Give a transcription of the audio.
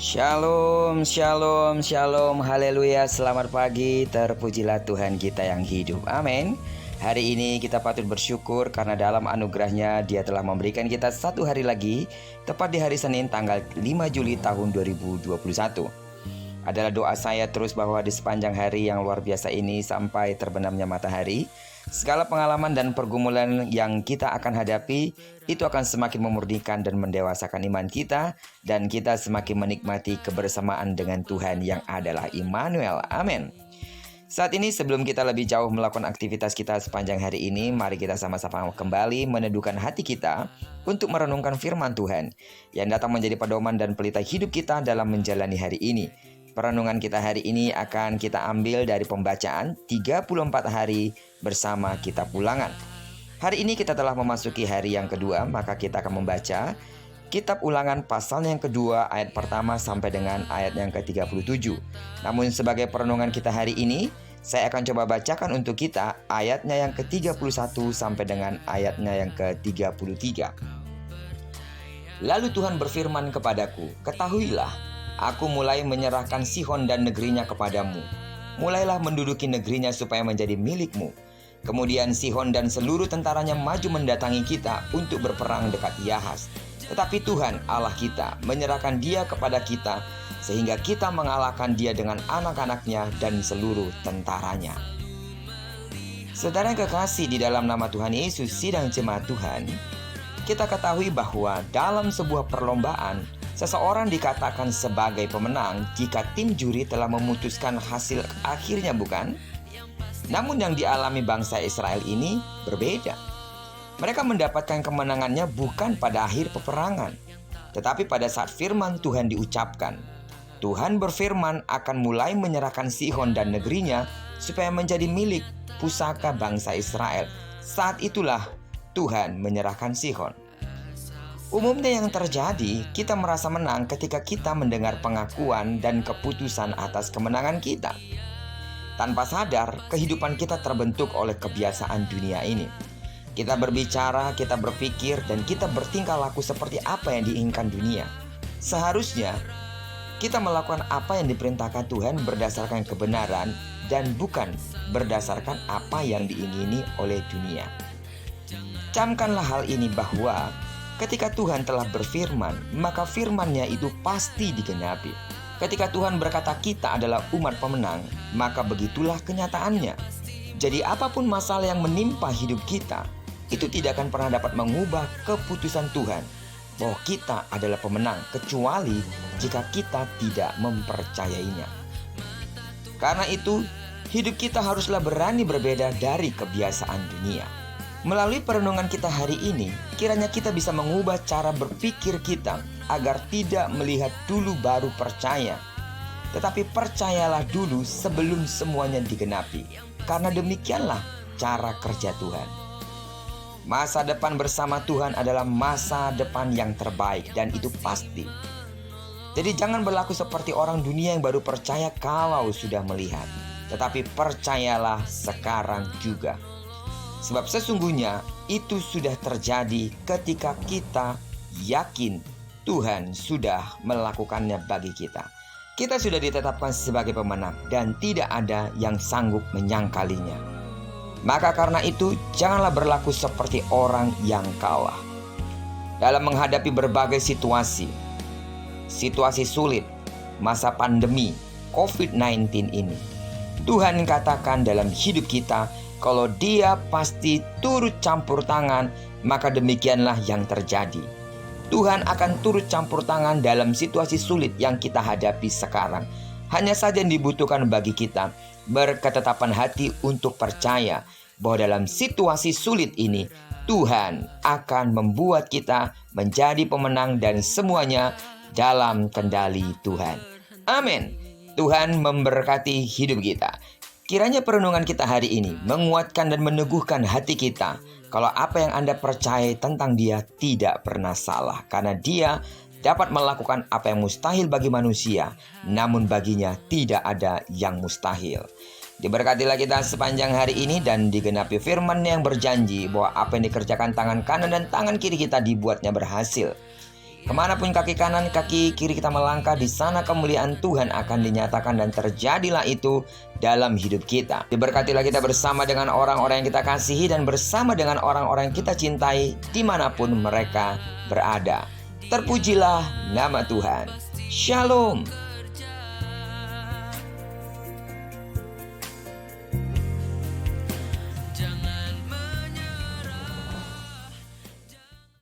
Shalom, shalom, shalom, haleluya, selamat pagi, terpujilah Tuhan kita yang hidup, amin. Hari ini kita patut bersyukur karena dalam anugerahnya Dia telah memberikan kita satu hari lagi, tepat di hari Senin tanggal 5 Juli tahun 2021. Adalah doa saya terus bahwa di sepanjang hari yang luar biasa ini sampai terbenamnya matahari, segala pengalaman dan pergumulan yang kita akan hadapi itu akan semakin memurnikan dan mendewasakan iman kita, dan kita semakin menikmati kebersamaan dengan Tuhan yang adalah Immanuel. Amin. Saat ini sebelum kita lebih jauh melakukan aktivitas kita sepanjang hari ini, mari kita sama-sama kembali meneduhkan hati kita untuk merenungkan firman Tuhan yang datang menjadi pedoman dan pelita hidup kita dalam menjalani hari ini. Perenungan kita hari ini akan kita ambil dari pembacaan 34 hari bersama Kitab Ulangan. Hari ini kita telah memasuki hari yang kedua, maka kita akan membaca Kitab Ulangan pasal yang kedua ayat pertama sampai dengan ayat yang ke-37. Namun sebagai perenungan kita hari ini, saya akan coba bacakan untuk kita ayatnya yang ke-31 sampai dengan ayatnya yang ke-33. Lalu Tuhan berfirman kepadaku, ketahuilah, aku mulai menyerahkan Sihon dan negerinya kepadamu. Mulailah menduduki negerinya supaya menjadi milikmu. Kemudian Sihon dan seluruh tentaranya maju mendatangi kita untuk berperang dekat Yahas. Tetapi Tuhan Allah kita menyerahkan dia kepada kita, sehingga kita mengalahkan dia dengan anak-anaknya dan seluruh tentaranya. Saudara yang kekasih di dalam nama Tuhan Yesus, sidang jemaat Tuhan, kita ketahui bahwa dalam sebuah perlombaan, seseorang dikatakan sebagai pemenang jika tim juri telah memutuskan hasil akhirnya, bukan? Namun yang dialami bangsa Israel ini berbeda. Mereka mendapatkan kemenangannya bukan pada akhir peperangan, tetapi pada saat firman Tuhan diucapkan. Tuhan berfirman akan mulai menyerahkan Sihon dan negerinya supaya menjadi milik pusaka bangsa Israel. Saat itulah Tuhan menyerahkan Sihon. Umumnya yang terjadi, kita merasa menang ketika kita mendengar pengakuan dan keputusan atas kemenangan kita. Tanpa sadar, kehidupan kita terbentuk oleh kebiasaan dunia ini. Kita berbicara, kita berpikir, dan kita bertingkah laku seperti apa yang diinginkan dunia. Seharusnya, kita melakukan apa yang diperintahkan Tuhan berdasarkan kebenaran dan bukan berdasarkan apa yang diingini oleh dunia. Camkanlah hal ini bahwa ketika Tuhan telah berfirman, maka firman-Nya itu pasti digenapi. Ketika Tuhan berkata kita adalah umat pemenang, maka begitulah kenyataannya. Jadi apapun masalah yang menimpa hidup kita, itu tidak akan pernah dapat mengubah keputusan Tuhan bahwa kita adalah pemenang, kecuali jika kita tidak mempercayainya. Karena itu, hidup kita haruslah berani berbeda dari kebiasaan dunia. Melalui perenungan kita hari ini, kiranya kita bisa mengubah cara berpikir kita agar tidak melihat dulu baru percaya. Tetapi percayalah dulu sebelum semuanya digenapi. Karena demikianlah cara kerja Tuhan. Masa depan bersama Tuhan adalah masa depan yang terbaik, dan itu pasti. Jadi jangan berlaku seperti orang dunia yang baru percaya kalau sudah melihat. Tetapi percayalah sekarang juga. Sebab sesungguhnya itu sudah terjadi ketika kita yakin Tuhan sudah melakukannya bagi kita. Kita sudah ditetapkan sebagai pemenang dan tidak ada yang sanggup menyangkalinya. Maka karena itu janganlah berlaku seperti orang yang kalah. Dalam menghadapi berbagai situasi sulit, masa pandemi COVID-19 ini, Tuhan katakan dalam hidup kita, kalau Dia pasti turut campur tangan, maka demikianlah yang terjadi. Tuhan akan turut campur tangan dalam situasi sulit yang kita hadapi sekarang. Hanya saja yang dibutuhkan bagi kita berketetapan hati untuk percaya bahwa dalam situasi sulit ini Tuhan akan membuat kita menjadi pemenang dan semuanya dalam kendali Tuhan. Amin. Tuhan memberkati hidup kita. Kiranya perenungan kita hari ini menguatkan dan meneguhkan hati kita kalau apa yang Anda percaya tentang Dia tidak pernah salah, karena Dia dapat melakukan apa yang mustahil bagi manusia, namun baginya tidak ada yang mustahil. Diberkatilah kita sepanjang hari ini dan digenapi firman yang berjanji bahwa apa yang dikerjakan tangan kanan dan tangan kiri kita dibuatnya berhasil. Kemanapun kaki kanan, kaki kiri kita melangkah, di sana kemuliaan Tuhan akan dinyatakan dan terjadilah itu dalam hidup kita. Diberkatilah kita bersama dengan orang-orang yang kita kasihi dan bersama dengan orang-orang yang kita cintai dimanapun mereka berada. Terpujilah nama Tuhan. Shalom.